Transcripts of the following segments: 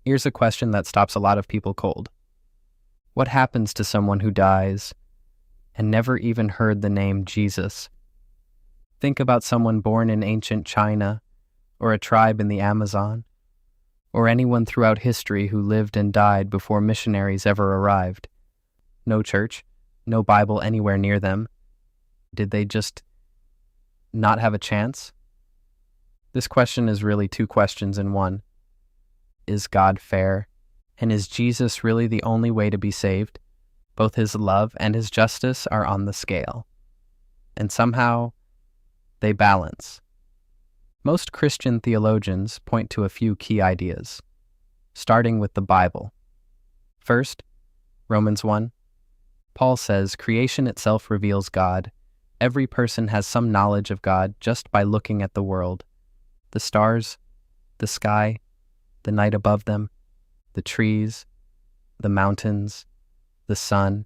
Here's a question that stops a lot of people cold. What happens to someone who dies and never even heard the name Jesus? Think about someone born in ancient China, or a tribe in the Amazon, or anyone throughout history who lived and died before missionaries ever arrived. No church, no Bible anywhere near them. Did they just not have a chance? This question is really two questions in one. Is God fair? And is Jesus really the only way to be saved? Both his love and his justice are on the scale. And somehow, they balance. Most Christian theologians point to a few key ideas, starting with the Bible. First, Romans 1. Paul says creation itself reveals God. Every person has some knowledge of God just by looking at the world. The stars, the sky, the night above them, the trees, the mountains, the sun.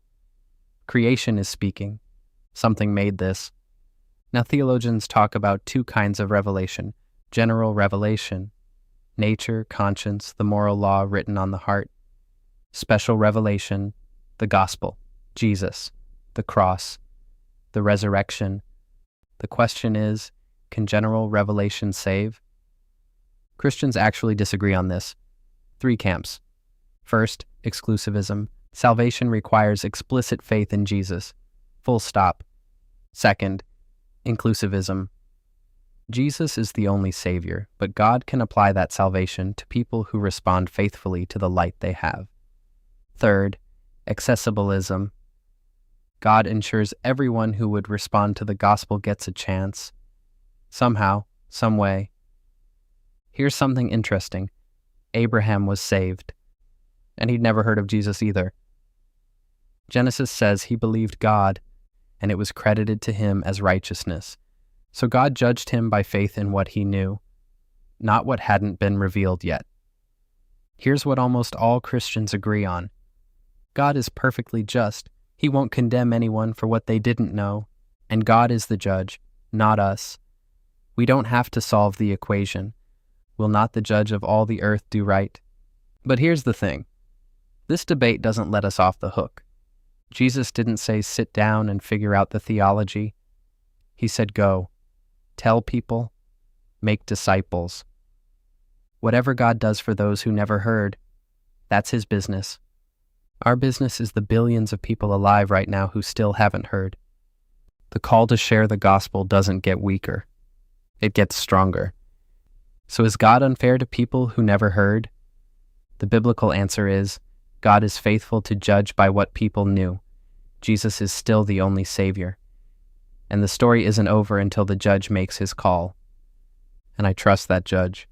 Creation is speaking. Something made this. Now, theologians talk about two kinds of revelation. General revelation, nature, conscience, the moral law written on the heart. Special revelation, the gospel, Jesus, the cross, the resurrection. The question is, can general revelation save? Christians actually disagree on this. 3 camps. First, exclusivism. Salvation requires explicit faith in Jesus. Full stop. Second, inclusivism. Jesus is the only Savior, but God can apply that salvation to people who respond faithfully to the light they have. Third, accessibilism. God ensures everyone who would respond to the gospel gets a chance. Somehow, some way. Here's something interesting. Abraham was saved, and he'd never heard of Jesus either. Genesis says he believed God, and it was credited to him as righteousness. So God judged him by faith in what he knew, not what hadn't been revealed yet. Here's what almost all Christians agree on. God is perfectly just. He won't condemn anyone for what they didn't know, and God is the judge, not us. We don't have to solve the equation. Will not the judge of all the earth do right? But here's the thing. This debate doesn't let us off the hook. Jesus didn't say sit down and figure out the theology. He said go, tell people, make disciples. Whatever God does for those who never heard, that's his business. Our business is the billions of people alive right now who still haven't heard. The call to share the gospel doesn't get weaker. It gets stronger. So is God unfair to people who never heard? The biblical answer is, God is faithful to judge by what people knew. Jesus is still the only Savior. And the story isn't over until the judge makes his call. And I trust that judge.